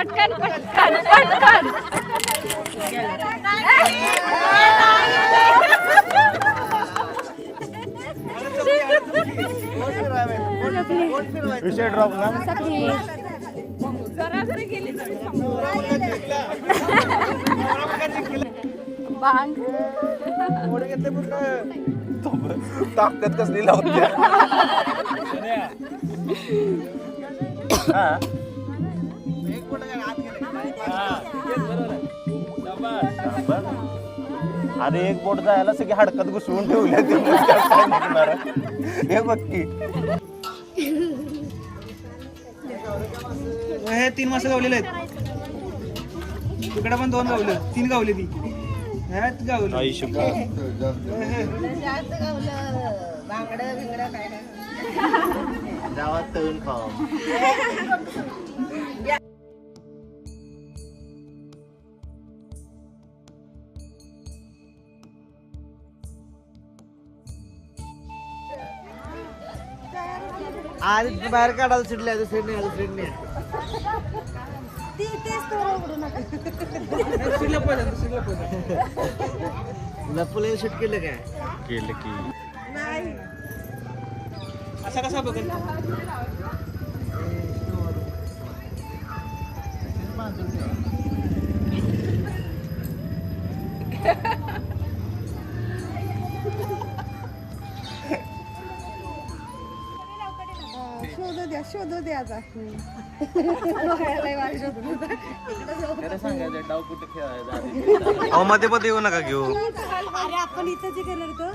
पटकन पटकन पटकन विषय ड्रॉप ना बांग ताकद कसली लावते अरे एक बोट जायला सगळी हडकत घुसवून ठेवल्या हे बघ की हे 3 मासे गावलेले आहेत तिकडे पण 2 गावले 3 गावले ती ह्यात गावले आयुष्य गावात तळून खावा आज बाहेर काढायला सुटले दुसरीने लपले शूट केलं काय केलं की असा कसा बघेल शोध द्या आता डाव कुठे खेळायचा मध्ये मध्ये येऊ नका घेऊ अरे आपण इथं जे करणार तो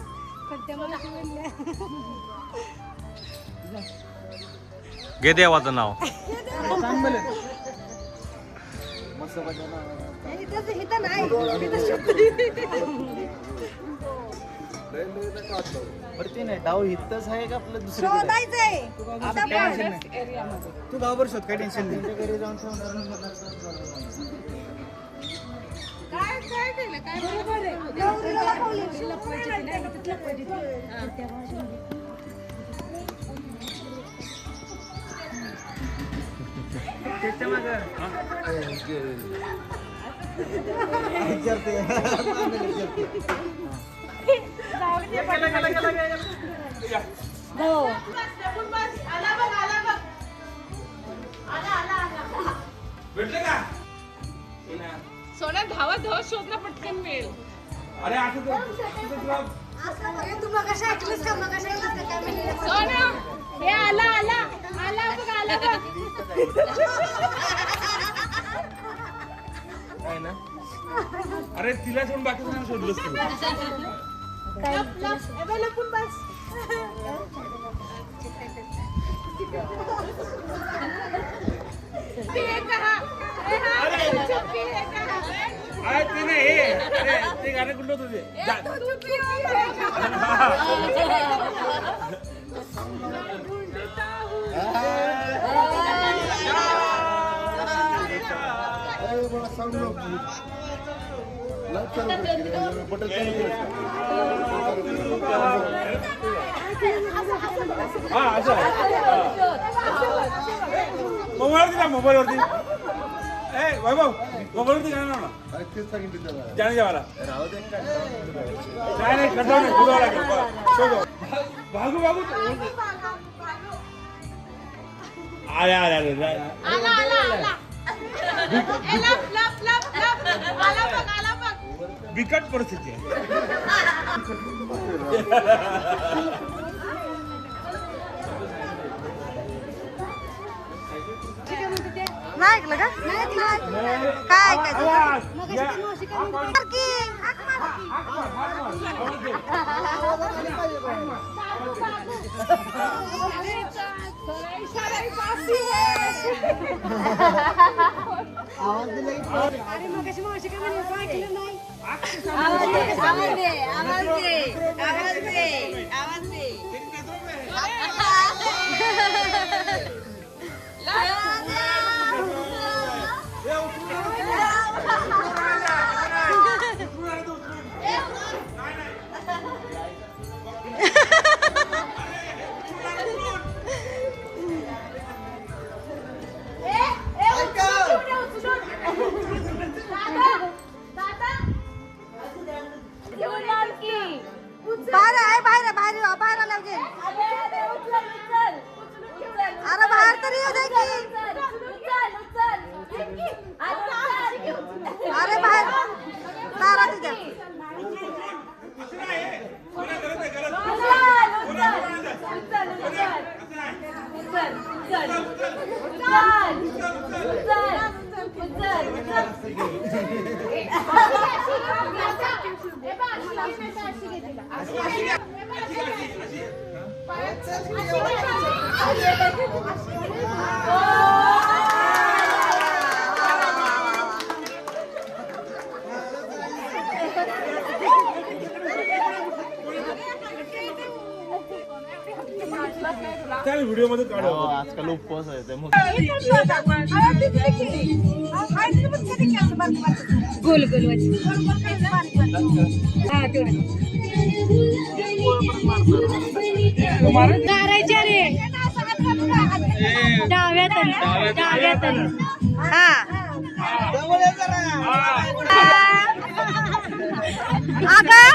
घे देवाचं नाव ते नाही डाव इथंच आहे का आपलं दुसरं तू गावभर शोध काय टेन्शन नाही घरी जाऊन सोन्या धावत धावत शोधणं पटकन मिळेल अरे सोन्या हे आला आला आला बघ आला बघ अरे तिला सोडून बाकी शोधलंस तू ते गाणं कुठलं होतं ते मोबाईलवरती वैभव मोबाईलवरती गाणं ना जाणे मला नाही कंटाळून नाही बुजावं लागेल शोधो भागू भागू आल्या आल्या बिकट परिस्थिती आहे नाही ऐकलं का काय अरे मग कशी मावशी काय म्हणे ऐकलं नाही आवाज दे आवाज दे आवाज दे आवाज दे व्हिडिओ मध्ये काढा. आजकाल उपवास आहे ते गोल गोल चारायच्या रे डाव्यात हा अगं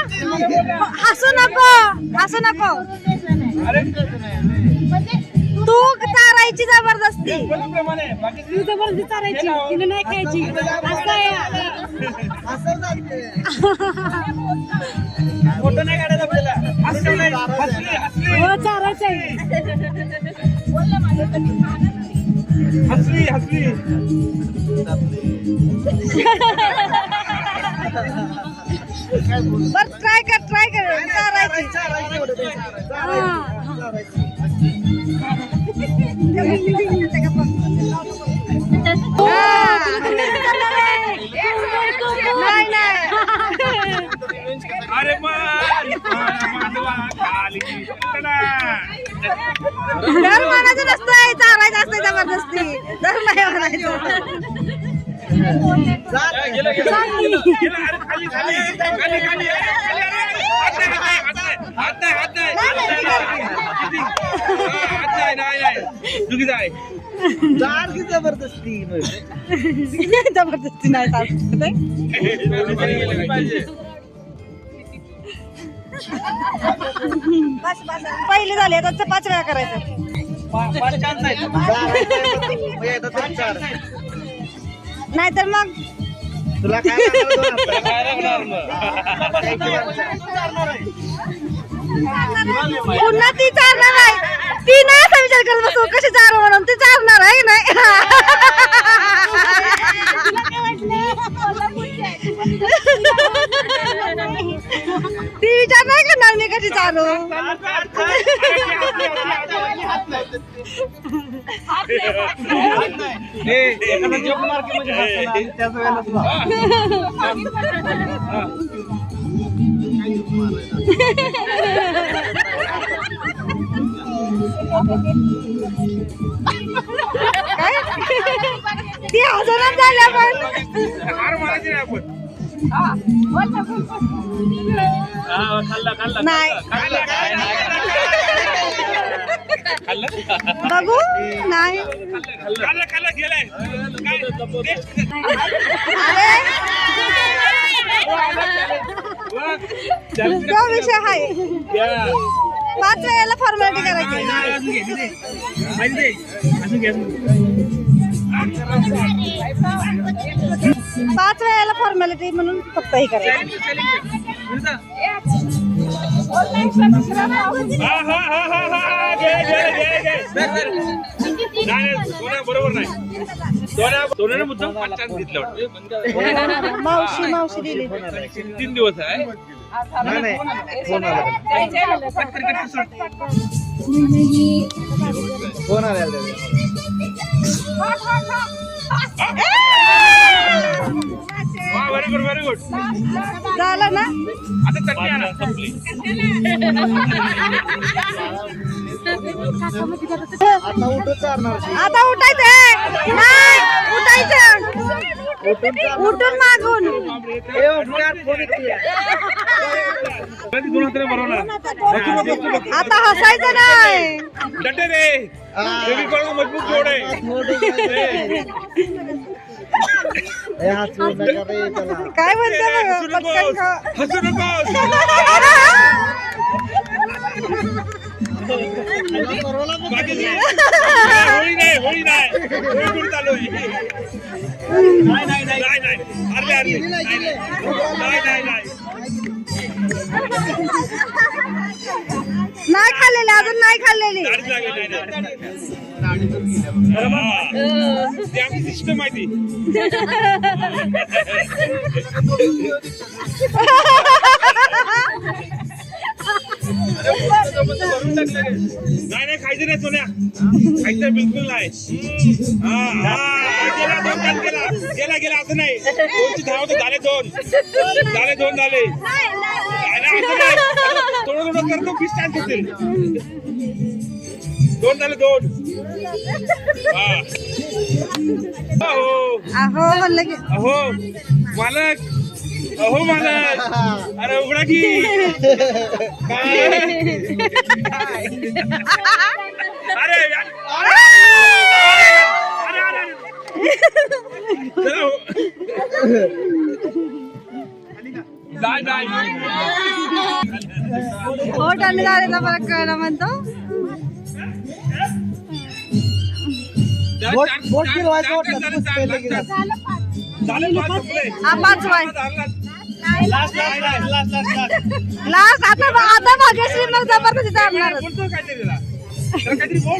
हसू नको तू चारायची जबरदस्ती तू जबरदस्ती चारायची तिने नाही खायची फोटो नाही काढायचा आपल्याला. हो चारायचं हसली बर ट्राय कर चारायची अरे दर म्हणायचं नसतंय चारायचं असतंय जबरदस्ती दर नाही म्हणायचं जबरदस्ती जबरदस्ती नाही पहिले झाले आता 5 वेळा करायचं नाहीतर मग तुला पुन्हा ती चालणार आहे ती नाही असा विचार करत बसू कशी चार म्हणून ती चालणार आहे नाही ती विचार नाही करणार मी कशी चालू काय ती हजरात झाल्या पण नाही बघू नाही तो विषय आहे 5 वेळेला फॉर्मॅलिटी करायची 5 वेळेला फॉर्मॅलिटी म्हणून फक्त हे करायचं बरोबर नाही सोन्याने मुद्दाम 5 चान्स घेतला वाटतं मावशी दिली 3 दिवस आहे फोन आला व्हेरी गुड झालं ना आता चटणी आणा संपली आता उठायचं नाही उठायचं उठून मागून आता हसायचं नाही डटे रे मजबूत जोड आहे काय म्हणते हसू नको होळी नाही होळी चालू आहे नाही खाल्लेली अजून नाही खाल्लेली ती आमची सिस्टम आहे ती. नाही खायचं नाही सोन्या, खायचं बिलकुल नाही. गेला गेला असं नाही. 2ची धाव तर झाले 2 झाले. थोडं करतो पीस छान होतील. 2 झाले 2. अहो म्हणलं की अहो मालक, अहो मालक, अरे उघडा की. काय? अरे यार. अरे चला. नाही होट आणि दाढीला फरक कळला म्हणतो. बोट फिरवायचं वाटलं तर पुस्तकं झालं लगेच. झालं 5 संपले. हा 5 वाय लास्ट लास्ट. आता भाग्यश्री मग जबरदस्ती थांबणार. बोलतो काहीतरी त्याला. त्याला काहीतरी बोल.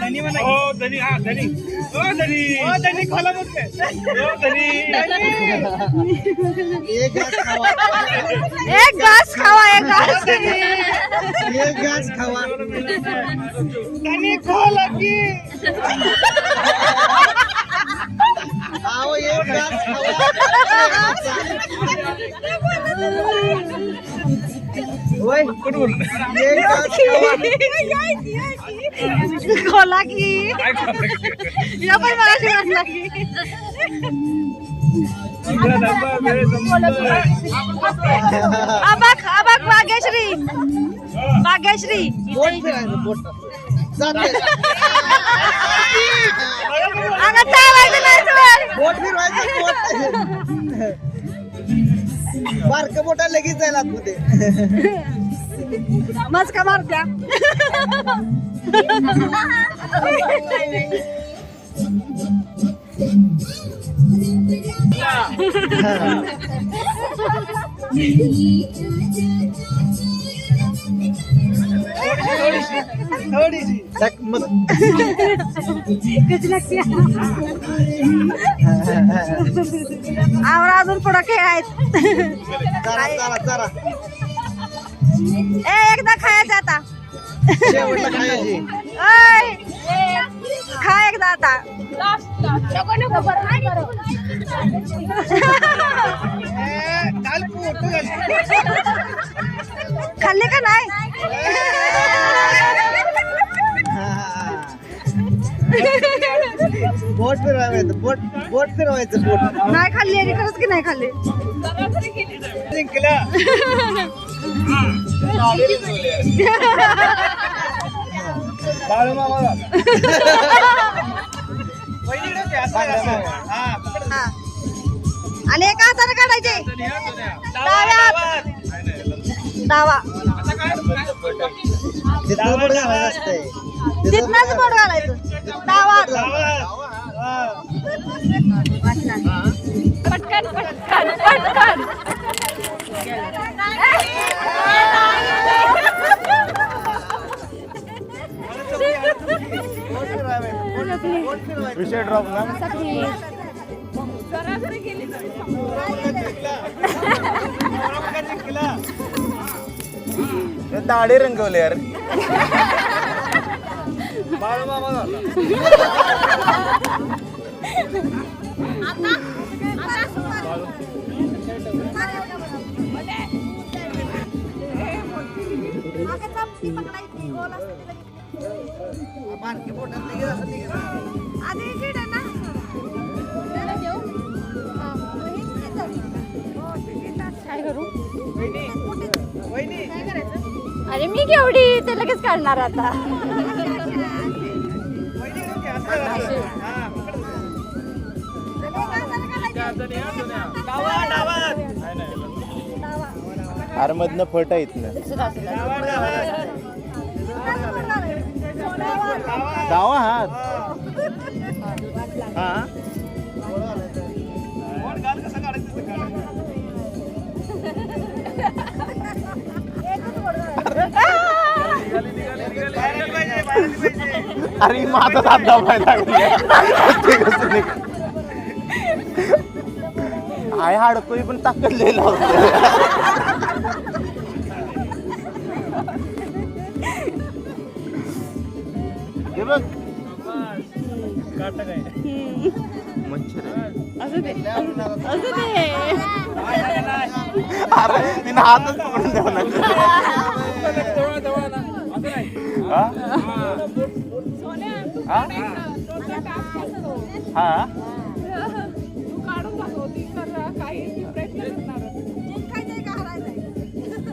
धनी म्हणा. हो धनी, हा धनी. हो धनी. हो धनी खोला बोलते. हो धनी. एक घास खावा. एक घास खावा, एक घास. एक घास खावा. धनी खोला की. आओ एक घास खावा. ओय कोण बोल? एक घास खावा. खोला की काय खाल्लं? या पण मगाशी म्हणला की. अबक भाग्यश्री, भाग्यश्री. बोट फिरायचं बोट. जाते. अगं चालायचं नाही तुला. बोट फिरवायचं बोट. बारकं बोटा लगेच जायला आतमध्ये. मस्का मारत्या. थोडीशी चकमक. कशी लागते. आम्हाला अजून पुढं खेळायचं. चला चला चला. एकदा खायचं आता. शेवटला खायची. ओय, खा एकदा आता. काल फोटो खाल्ले का नाही. बोट फिरवायचं बोट. बोट फिरवायचं बोट. नाही खाल्ली आणि खरंच की नाही खाल्ली. जिंकलं. बाळू मामा. हा. आणि एका हाताने काढायचे. डाव्या हात. डावा. तिथं बोट घालायचं असतंय. तिथनच बोट घालायचं. डावा हात. पटकन पटकन पटकन. विषय ड्रॉप ना. दाढी रंगवले यार. बाळू मामा झाला. बारकी बोटात लगेच असं निघालं. आधी इकडे ना. काय करू. वहिनी अरे मी केवढी ते लगेच काढणार आता. आरमधनं फट आहेत ना. डावा हात. हा अरे माझा हात दाबायला लागले आय हाडकोई पण ताकदलेला होतं हे बघ मच्छर आहे. अरे तिने हातच पकडून द्यावा लागला हा? हा? हा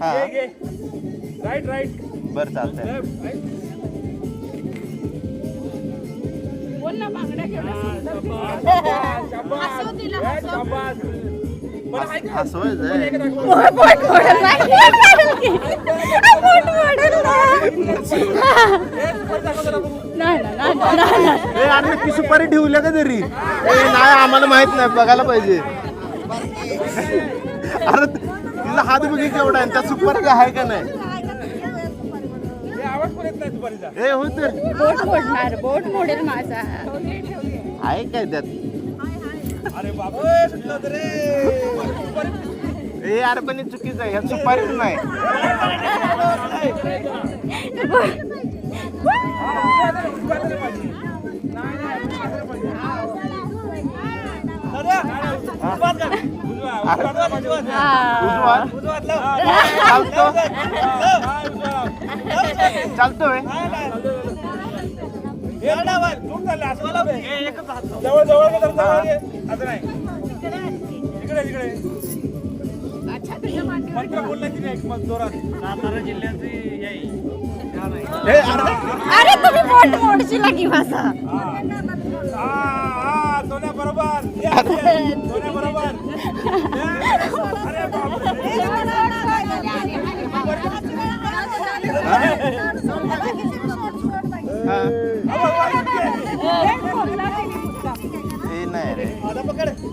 हा राईट बर चालतंय असं अरे ती सुपारी ठेवल्या का तरी नाही आम्हाला माहित नाही बघायला पाहिजे अरे तिचा हात बघी केवढा आहे त्या सुपारी आहे का नाही ए हो तर बोट मोडणार बोट मोडेल माझा आहे काय त्यात अरे बाबा ए अरे पण हे चुकीचं आहे ह्यात सुपारीच नाही चालतोय जवळ जवळ असं नाही इकडे इकडे मंत्र बोलण्याची नाही मग जोरात सातारा जिल्ह्याची अरे तुम्ही बोट मोडशील की माझा सोन्या बरोबर सोन्या बरोबर अरे नाही रे पकडायचं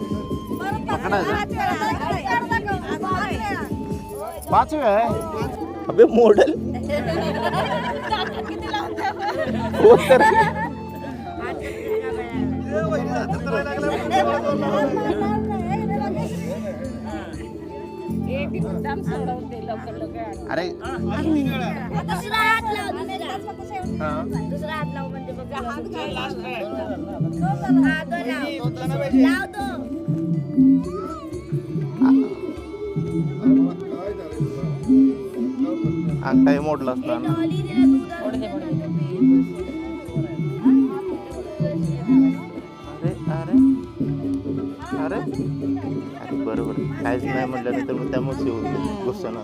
5 वेळा आहे अबे मॉडेल हो तर अरे दुसरा हात लाव म्हणजे बघा अंगठाही मोडला असता ना अरे अरे अरे अरे बरोबर काहीच नाही म्हटल्यानंतर मग त्यामुळे गुस्सा ना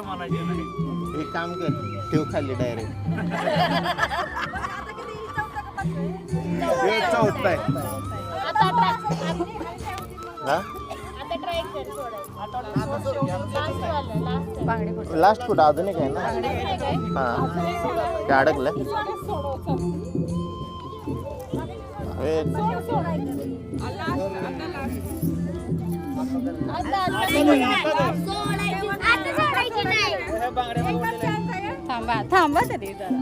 एक काम कर ठेव खाली डायरेक्ट होत आहे लास्ट कुठं अजून एक आहे ना हा ते अडकलं थांबा थांबा तरी जरा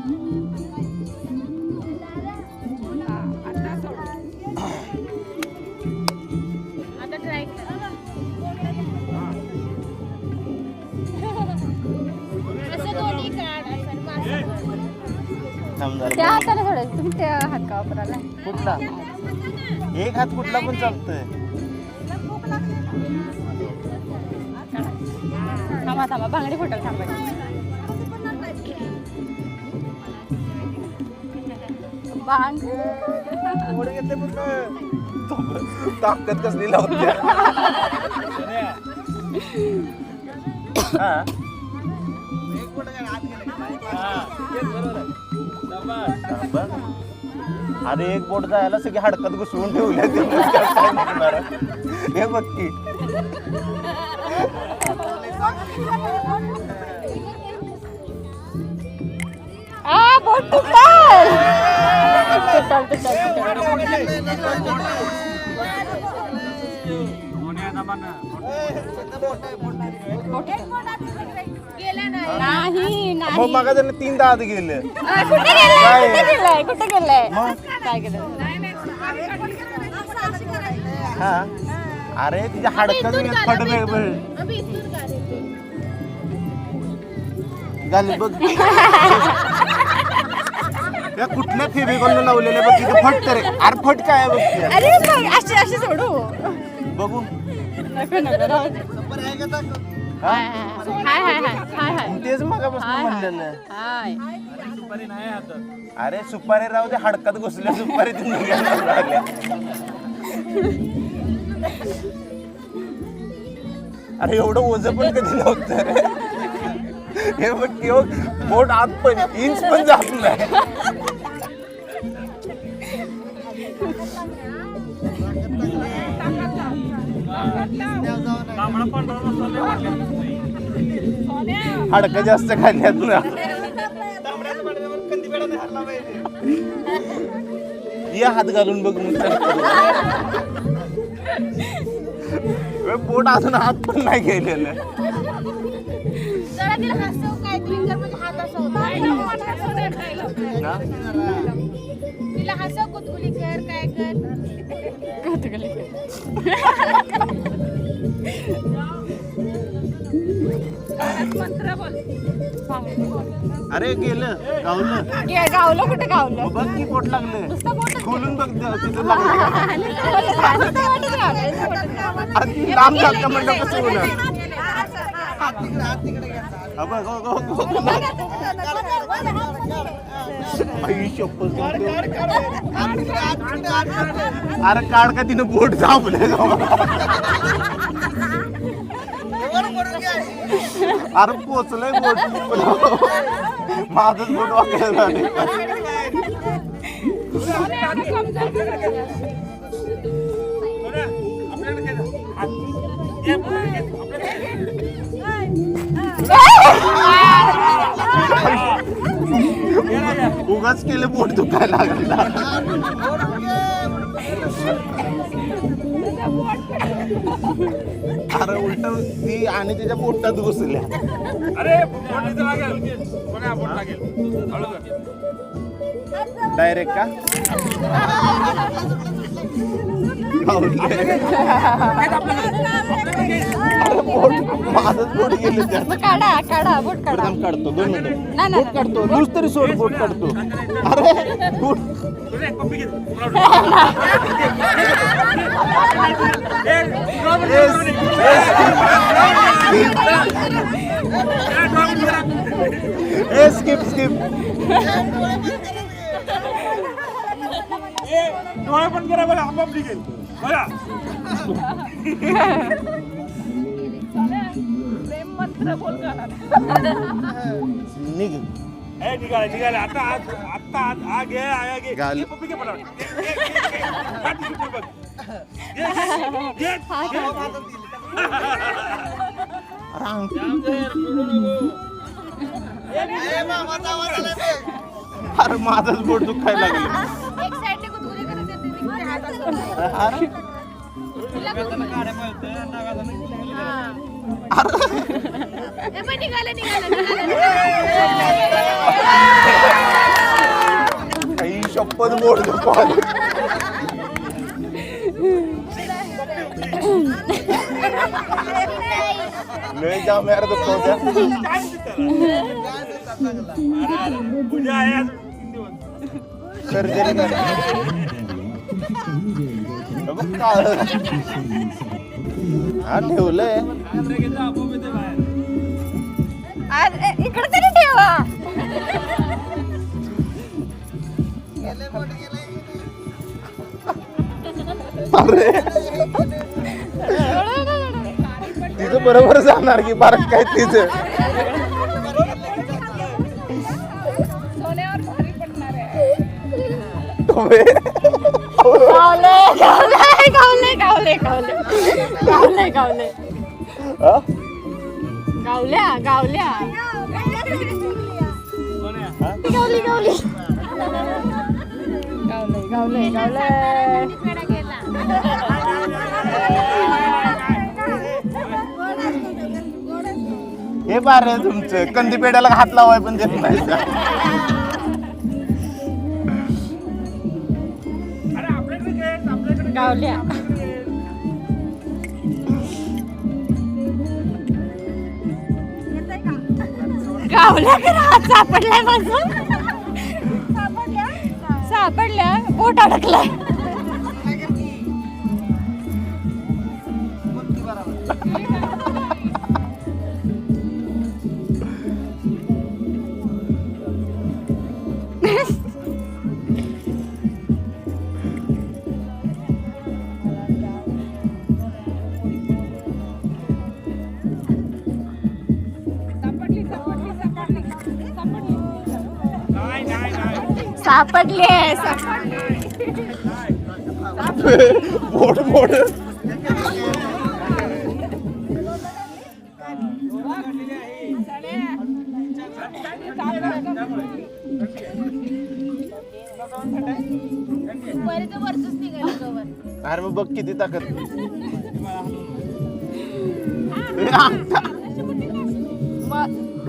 आता ट्राय त्या हाताने सोडायचं तुम्ही त्या हात का वापरायला कुठला एक हात कुठला पण चालतोय थांबा थांबा बांगडी फुटल थांबायची बांग ताकद कसली लावते अरे एक बोट जायला सगळी हडकत घुसवून ठेवल्या हे बघ की बोट नाही मग मागा जर 3 आत गेले कुठे गेलाय कुठे गेलाय काय केलं हा अरे तिच्या हाडकं फडवे झाले बघ या कुठल्या फेविकॉलनं लावलेलं बघ तिथं फट करे अरे फट काय आहे बघ ते. अरे बघ अशी अशी सोडू बघू नको नको राहू दे. हा? हाय हाय हाय हाय हाय तेच मागापासून म्हणलेलं हाय अरे सुपारी राहू दे हाडकात घुसल्या सुपारी लागल्या अरे एवढं ओझं पण कधी नव्हतं रे. हे बघ केवळ बोट आत पण इंच पण जात नाही हाडकं जास्त खाल्ल्यात ना या हात घालून बघ मग पोट अजून हात पण नाही गेलेलं जरा तिला हसव काहीतरी कर म्हणजे हात असं ना? तिला हसव कुतकुली कर काय कर कुतकुली अरे गेलं गावलं गावलं कुठे गावलं बघ की पोट लागलं नुसतं बोटच खोलून बघ तिथं लागलं लागलं लांब झालं म्हणलं कसं होणार हा बघ, हो, हो, हो. आई शपथ. अरे काढ का तिनं बोट झापलं अरे पोचलंय बोट माझंच बोट वाकायला झाले उगाच केलं बोट दुखायला लागला अरे उलट ती आणि तिच्या पोटात घुसल्या अरे बोट इथं लागेल कोणा बोट लागेल हळू कर. डायरेक्ट का अरे बोट माझंच बोट गेलं त्यात काढा काढा बोट काढा प्रथम काढतो 2 मिनिटं नाही, बोट काढतो लूज तरी सोड बोट काढतो अरे बोट तुझे कॉपी घे स्किप स्किप डोळे पण करा बघा आपोआप निघेल बघा निघ ए निघाले निघाले आता आज आता आज आ घे आया घे गाल. पप्पी घे मला काठी सुटली बघ घे अरे अंगठी. अरे माझंच बोट दुखायला लागलं एक साइड कुतकुली करत येते तिकडे हात असं अरे ए पण निघाले निघाले काही शपथ बोट दुखायला लय जाम यार दुखवत्या उद्या आहे आज 3 दिवस सर्जरी हा ठेवलंय इकडे तरी ठेवा अरे तिचं बरोबर जाणार की बारक काय तिचं सोन्यावर भारी पडणार आहे टोमे. गावले गावले गावले गावले गावले गावले हा? गावल्या गावल्या गावली गावली गावलंय गावलंय. हे बार आहे तुमचं कंदी पेड्याला हात लावाय पण देत नाही. गावल्या गावल्या का सापडलाय माझं. सापडल्या बोट अडकलाय. सापडले मोठ मोठ अरे मग बघ किती ताकद.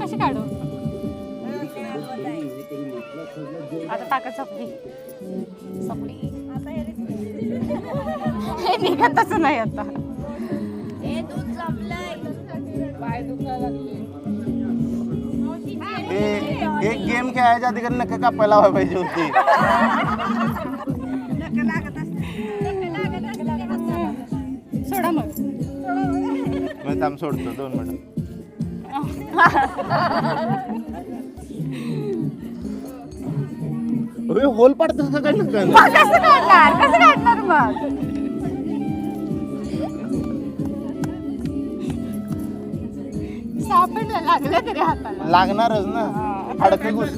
कशी काढू आता. ताकद संपली संपली. हे निघतच नाही आता. एक गेम खेळायच्या आधी नक्की कापायला हवा पाहिजे होती. सोडा मग. मग थांब सोडतो 2 मिनिट. होल पाडतो का काय कसं काढणार मग. सापडलं लागलं तरी हाताला लागणारच ना. हाडकं घुस.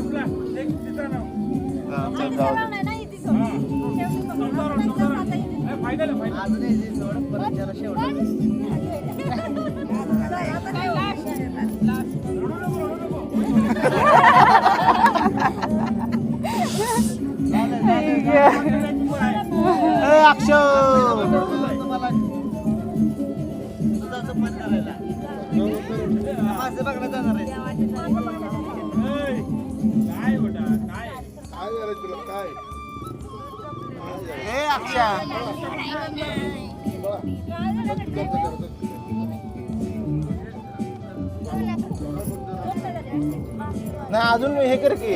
नाही अजून हे कर की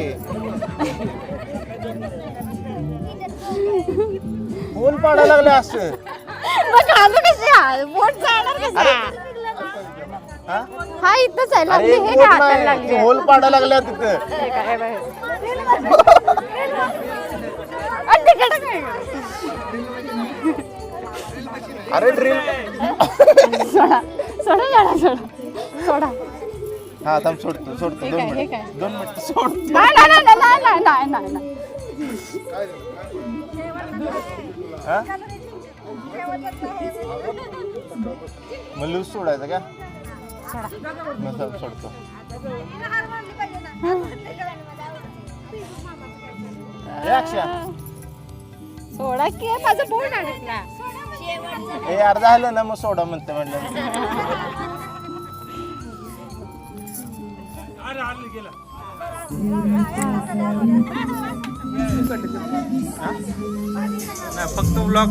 फोन पाडायला लागले असं. बोट जाणार कसा. हा इथंच आहे अरे लागली. हे बोट का हाताला नाही, लागली. होल पाडायला लागल्या तिथं. काय बाहेर. अरे ड्रिल. सोडा सोडा सोडा सोडा. हा थांब सोडतो 2 हे मिनिट काय? 2 मिनिट सोडतो. नाही. हा मग लूज सोडायचं का. मग थांब सोडतो. हे अक्षय सोडा की माझं बोट अडकला. हे अर्धा झालं ना मग सोडा म्हणते म्हणलं. नाही फक्त ब्लॉक.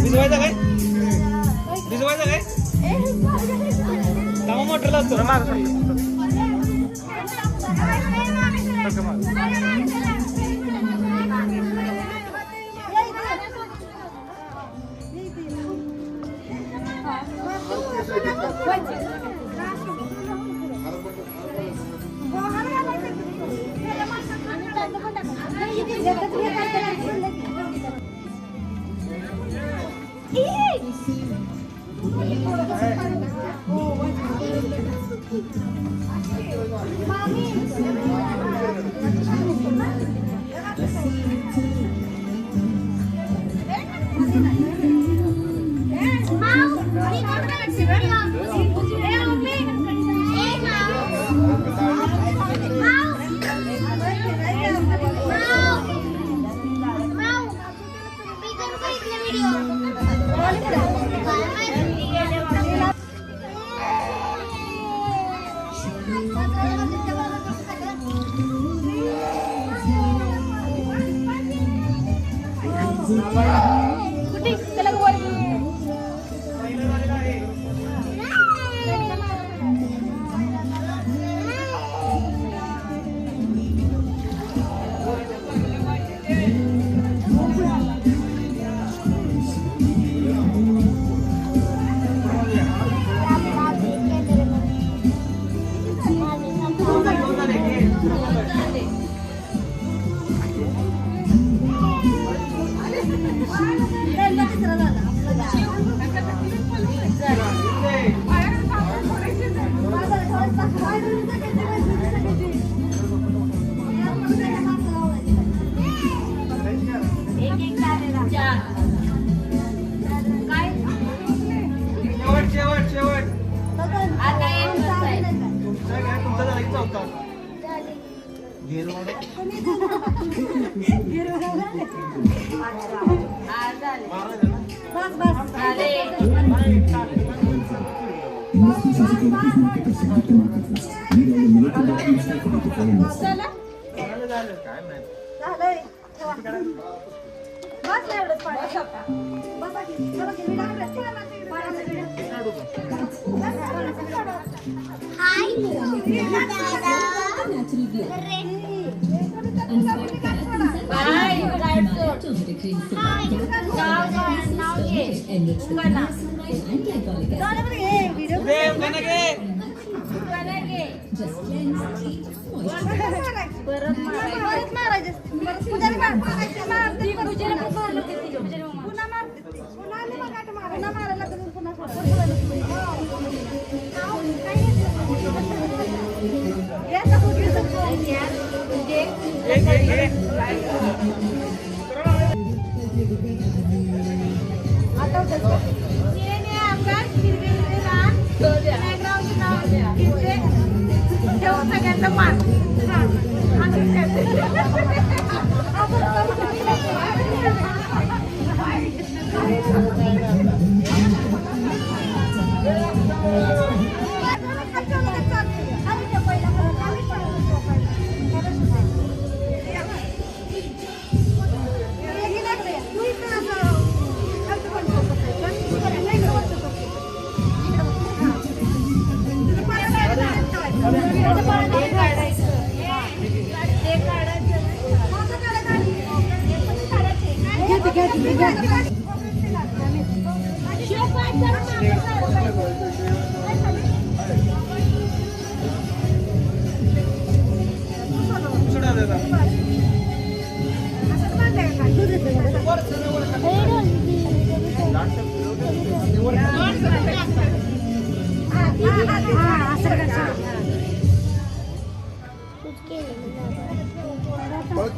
भिजवायचं काय भिजवायचं काय कामा मोटर लागतो. कुठे त्याला वर घेऊन. शेवट शेवट आता एक आहे. तुमचा काय तुमचा झाला की चौथा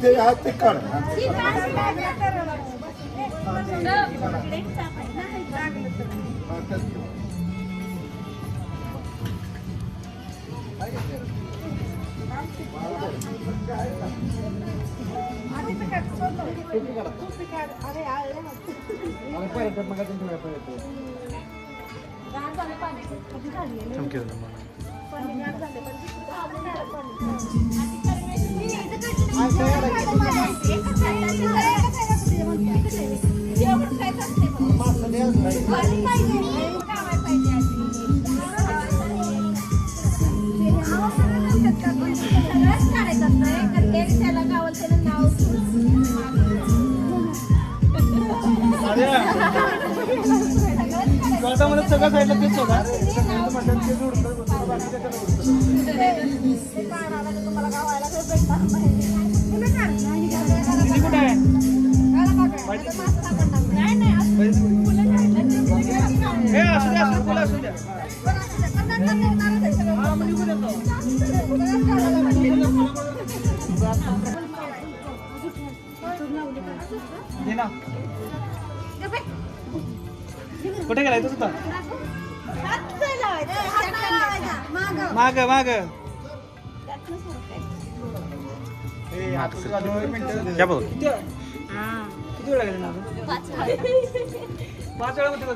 ते हात ते काढ मला सगळं साईडला तेच होता कुठे आहे असू द्या फुलं असू द्या कुठे गेलाय तुझं माग माग क्या बोल किती वेळा गेले ना 5 वेळा होते का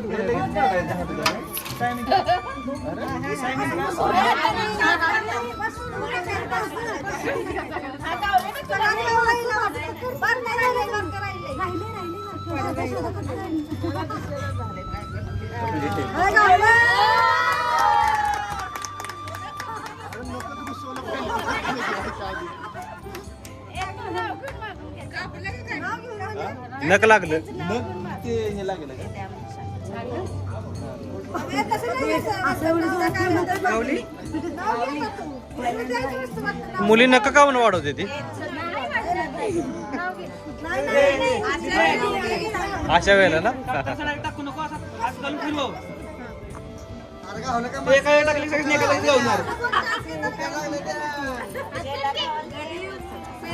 नक लागलं. मग ते हे लागलं का? गावली मुली नका काऊन वाढवते ती अशा वेळेला ना. टाकू नको असं हात घालून फिरव. एका वेळेला टाकली सगळी एका जागी गावणार.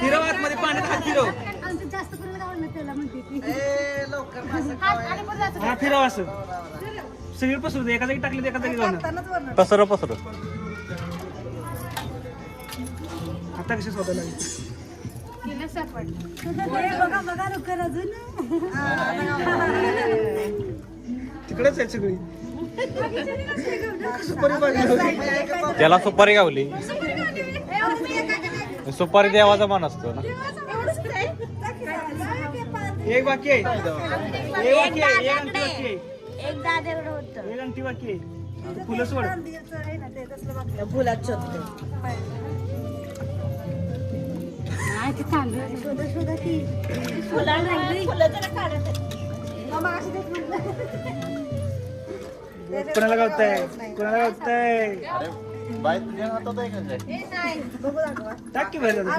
फिरव आतमध्ये पाण्यात हात फिरव. हा फिरव असं सगळी पसरू दे. एका जागी टाकली तर एका जागी गावणार. पसर पसर. आता कशी शोधायला लागली. तिकडेच आहेत सगळी. सुपारी बागली होती. त्याला सुपारी गावली. सुपारी देवाचा मान असतो ना. एक बाकी आहे. एक बाकी आहे. एक अंगठी बाकी आहे. एक दादेकडे होतं. एक अंगठी बाकी आहे. फुलं सोड. फुलात शोधते. कोणाला गावताय कोणाला गावताय. अरे बाय तुझ्या हातात आहे का काय? टाक की बाहेर जातं.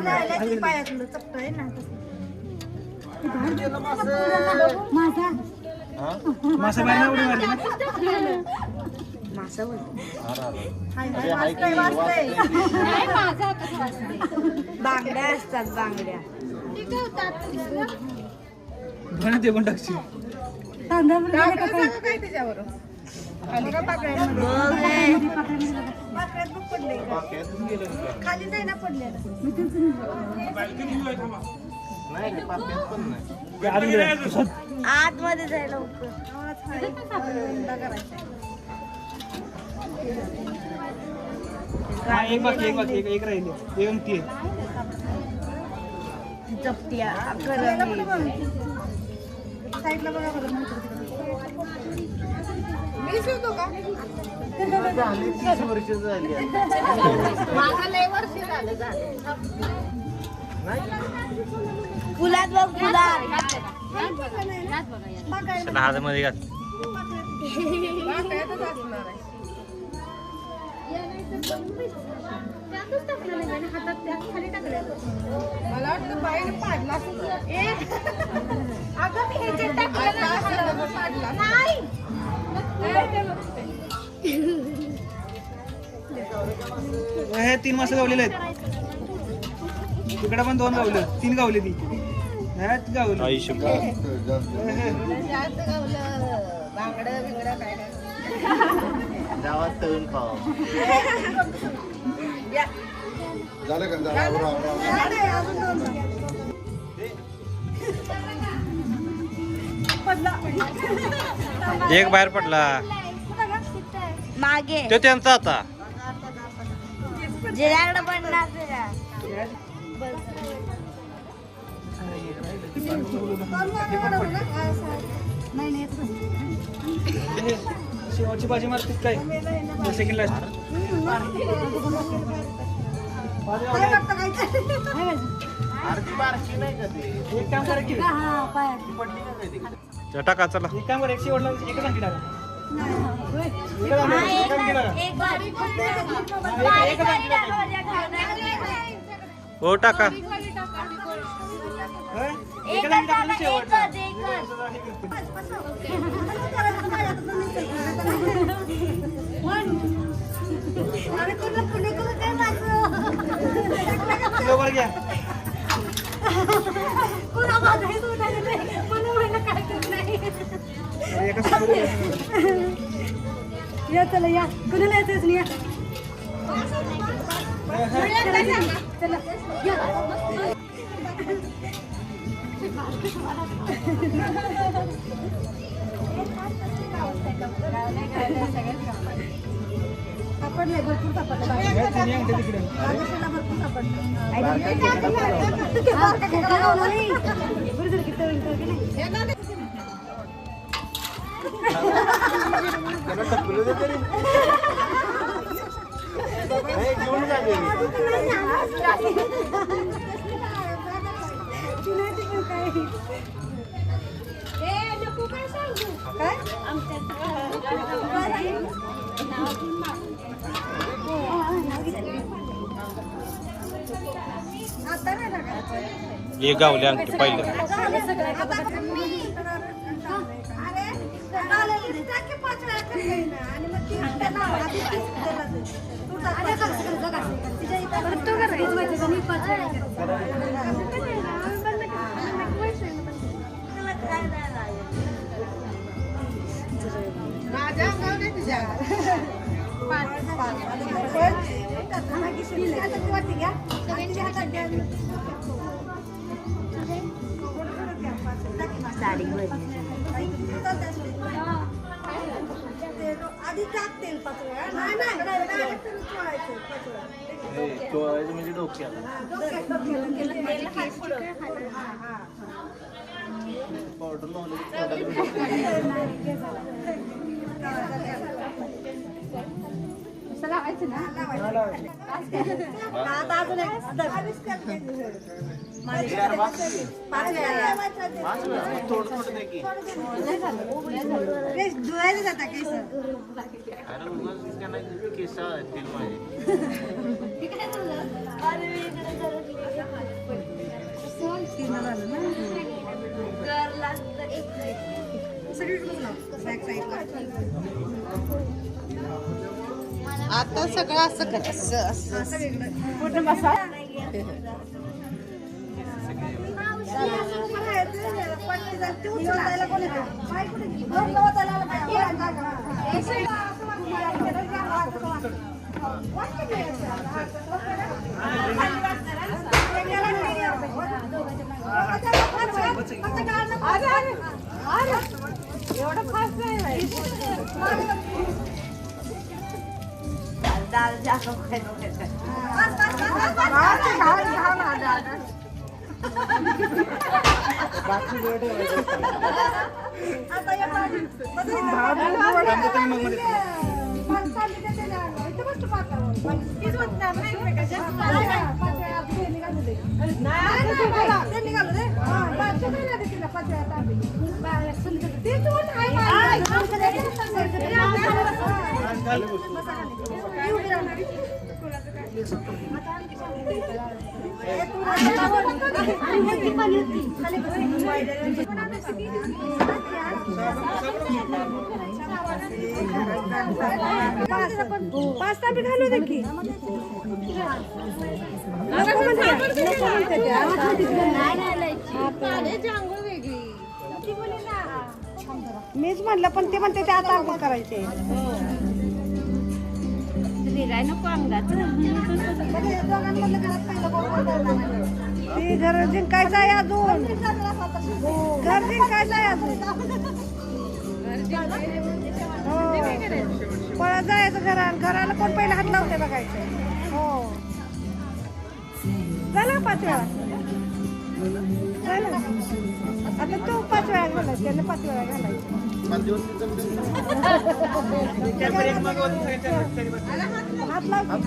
हा? मासा बाहेर उडी मारली ना. अरे हाय की वाचतंय. बांगड्या असतात बांगड्या. भण ते पण टाकशील. खाली जाय ना पडलेलं. नाही रे, पाप्यात पण नाही. ते आत गेलं. आतमध्ये जाय लवकर. हा एक बाकी एक बाकी एक राहिली. एक अंगठी आहे. जपत्या झाली 30 वर्ष झाली आता. फुलात बघ फुलात. हातामध्ये घात. मला वाटतं बाईने पाडला अगं मी ह्याच्यात टाकलं नाही. हे 3 मासे गावलेले आहेत. तिकडे पण 2 गावलं. 3 गावली ती. ह्यात गावलं. आयुष्य जास्त गावलं. बांगडं बिंगडं काय काय. गावात तळून खावा. झालं का? एक बाहेर पडला. मागे तो त्यांचा आता. जिऱ्याकडे पडणार तुझ्या. शेवटची बाजी मारतीस काय? Second last. अर्धी बारकी नाही का ते? एक काम करा की. पडली का कधी? टाका चला. एक काम करा. एक शेवटला एकच अंगठी टाका. हो टाका. या चला या कुणाला यायचंच नाही या. चला या. सापडले भरपूर सापडले. त्यांना टपलं दे तरी. नाही, घेऊन जा घरी. हे गावले अंगठी पाहिलं. आधी टाकतील पाचव्या नाही चोळायचं म्हणजे डोक्याला. पावडर लावलं लावायचं ना आता अजून एक थोडं थोडं दे की. धुवायला जाता केस अरे उगाच त्यांना केस असतील माझे. आता सगळं असं करायचं पूर्ण बसा एवढं फास्ट नाही पास्ता भी घालू दे की मीच म्हटलं पण ते म्हणते ते आता आंघोळ करायचे ते घर जिंकायचं आहे अजून घर जिंकायचं आहे अजून पळत जायचं घराला कोण पहिला हात लावते बघायचं हो झाला 5 वेळा झालं आता तू 5 वेळा घालायचं त्याने 5 वेळा घालायचं हात लावतो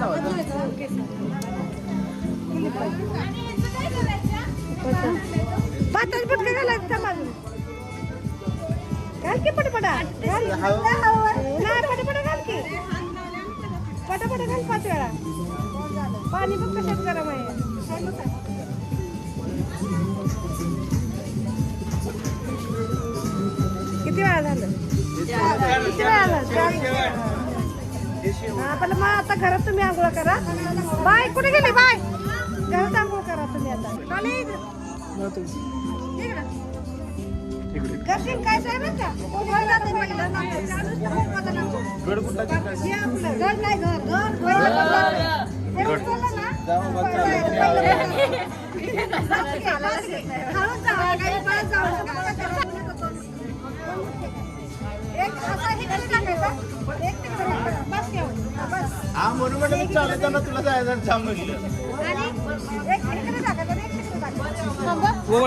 पातळ पटका घालायचं समाजून घाल की पटपटा घाल पटपटा घाल की पटापटा घाल 5 वेळा पाणी पण कशात गरम आहे किती वेळा झालं किती वेळा झालं पण मग आता घरात तुम्ही आंघोळ करा बाय कुठे गेली बाय घरात आंघोळ करा तुम्ही आता घरशील काय साहेब का घर नाही घर हा म्हणून म्हटलं मी चालताना तुला जायचं छान म्हटलं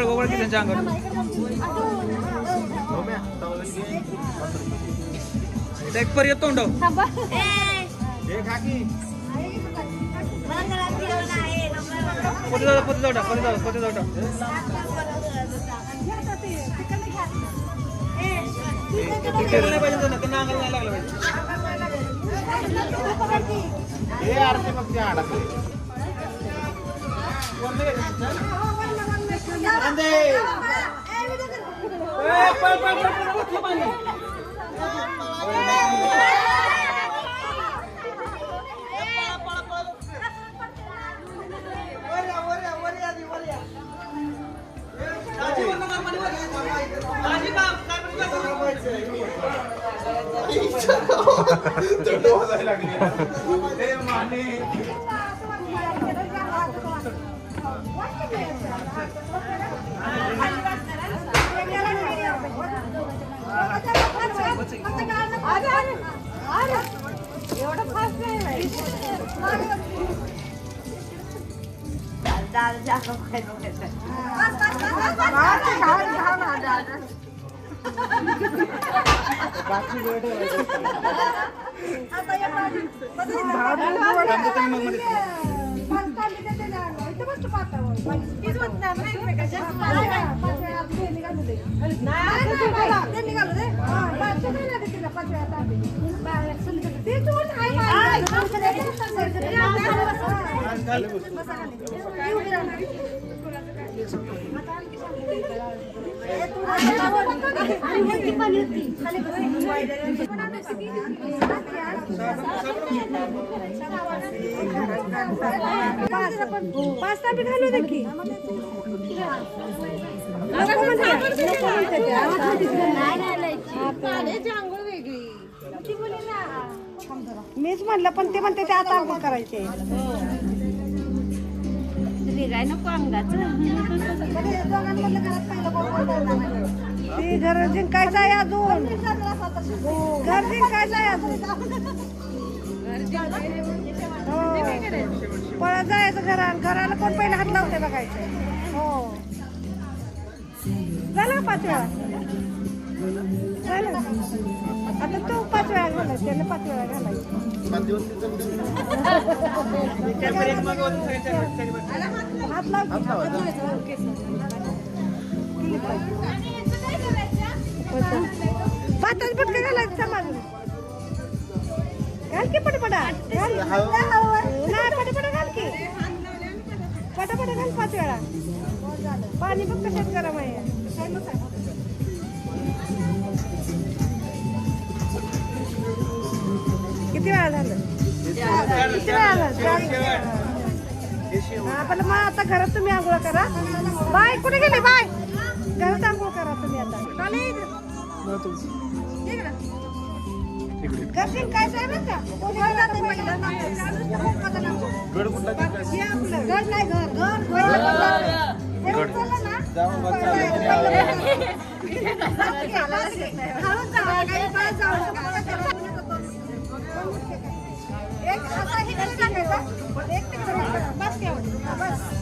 ओवळ की त्यांच्या अंगावर इथं एक पर्यंत तोंड थांबा. हे खा की मला घरात फिरवलं आहे. पोते जाऊ नाही पाहिजे ना त्यांना अंगाला नाही लागलं पाहिजे हे आरती मग त्या अडकले एवढं फास्ट नाही पास्ता भी घालू दे की मीच म्हणलं पण ते म्हणते ते आता आंघोळ करायचे काय नको ते घर जिंकायचं आहे अजून घर जिंकायचं आहे अजून पळत जायचं घराला कोण पहिला हात लावते बघायचं हो झालं 5 वेळा झालं आता तू 5 वेळा घालायचं त्याला 5 वेळा घालायचं हात लावतो पातच पटकन घालायचं समाज घाल की पटपटा नाही पटपटा घाल की पटापटा घाल 5 वेळा पाणी बघ कशात गरम आहे किती वेळा झालं किती वेळा झालं पण मग आता घरात तुम्ही आंघोळ करा बाय कुठे गेले बाय घरात आंघोळ करा तुम्ही आता घरशील काय साहेब का घर नाही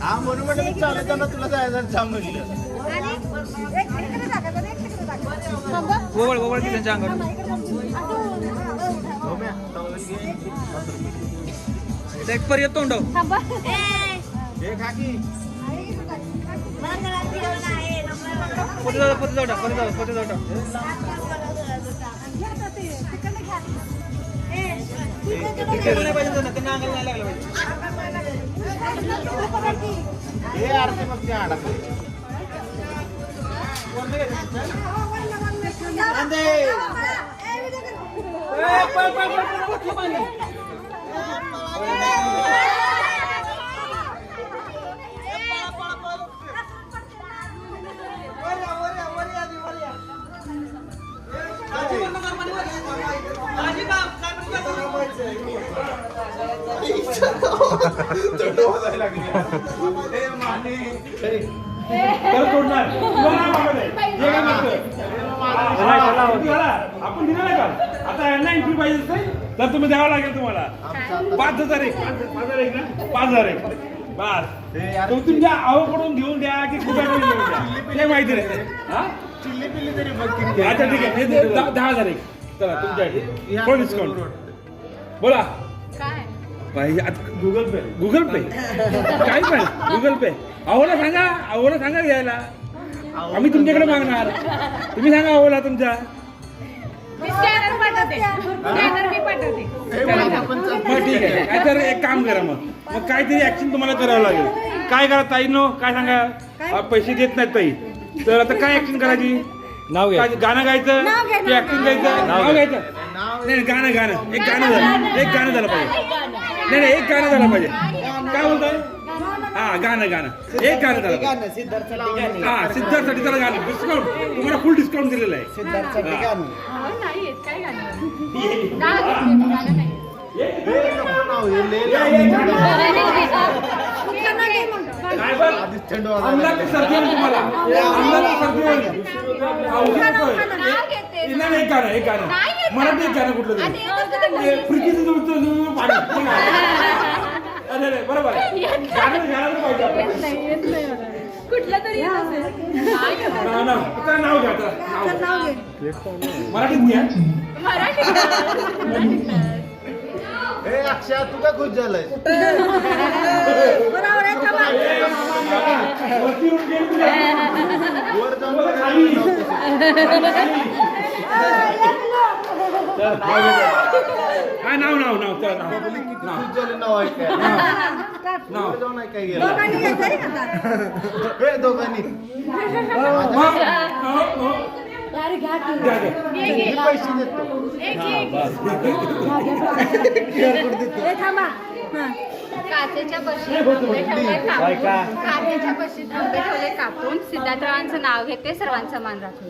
हा म्हणून म्हटलं मी चालताना तुला जायचं थांब म्हटलं ओवळ की त्यांच्या अंगावर एक पर्यंत तोंड हे खा की पोते जाऊ नाही पाहिजे ना त्यांना अंगाला नाही लागलं पाहिजे हे आरती मग त्या अडकले आपण दिलं नाही का आता यांना एंट्री पाहिजे तर तुम्ही द्यावं लागेल तुम्हाला 5,000 एक 5,000 एक बस तुमच्या आवकडून घेऊन द्या की कुठे घेऊन द्या ते माहिती नाही चिल्ली पिल्ली तरी बघ किती अच्छा ठीक आहे 10,000 एक चला तुमच्यासाठी फुल डिस्काउंट बोला पाहिजे आता गुगल पे काय पण गुगल पे अहोला सांगा घ्यायला आम्ही तुमच्याकडे मागणार तुम्ही सांगा अहोला तुमच्या मग ठीक आहे काय तर एक काम करा मग काहीतरी ऍक्शन तुम्हाला करावं लागेल काय करा ताई नो काय सांगा पैसे देत नाहीत ताई तर आता काय ऍक्शन करायची नाव घ्या गाणं गायचं की ऍक्टिंग गायचं नाव घ्यायचं नाही गाणं एक गाणं झालं पाहिजे नाही एक गाणं झालं पाहिजे काय बोलताय हा गाणं एक गाणं झालं हा सिद्धार्थसाठी त्याला गाणं डिस्काउंट तुम्हाला फुल डिस्काउंट दिलेलं आहे अंगाची सर्दी होईल तुम्हाला अंगाची सर्दी होईल एक गाणं मराठी एक गाणं कुठलं तरी फ्रिकीचं पाणी अरे बरोबर गाणं घ्यायला पाहिजे कुठलं तरी नाव घ्या मराठीत घ्या अक्षय तू का खुश झालाय वर जाऊन काय नाव काय गेलं दोघांनी पैसे देतो काचेच्या बशीत आंबे ठेवले कापून सिद्धार्थरावांचं नाव घेते सर्वांचा मान राखून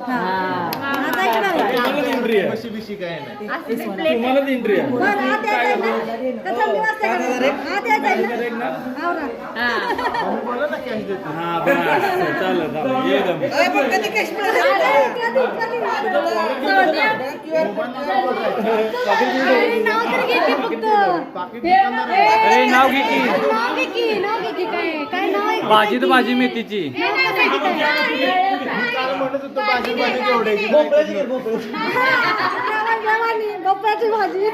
बिशी काय नाही तुम्हाला एंट्री आहे बोला ना कॅश देतो अरे नाव घे भाजी तर भाजी मेथीची म्हणत होतो भाजी केवढ्याची भोपळ्याची भाजी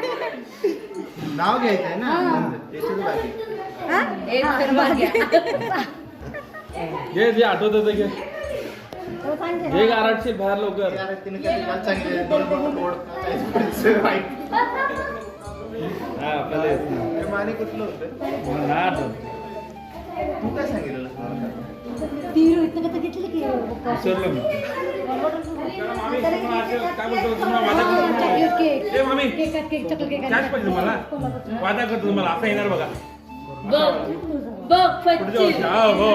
नाव घ्यायचंय ना जे आठवत होतं घे हे गारटशील बाहेर लवकर तिने कधी काल सांगितलं माने कुठलं होतं तू काय सांगितलं विसरलो मी कॅश पाहिजे तुम्हाला वादा करतो तुम्हाला आता येणार बघा पुढच्या वर्षी हो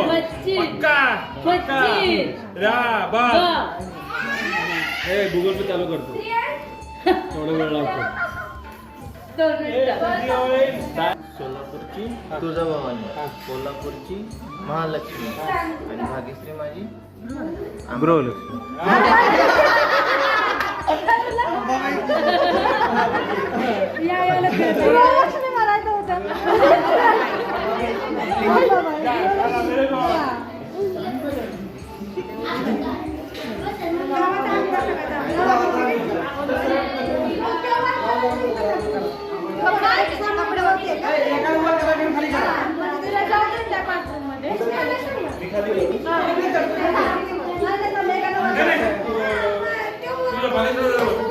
पक्का हे गुगल पे चालू करतो थोडा वेळ लागतो सोलापूरची तुळजाभवानी कोल्हापूरची महालक्ष्मी आणि भाग्यश्री माझी तुझ्या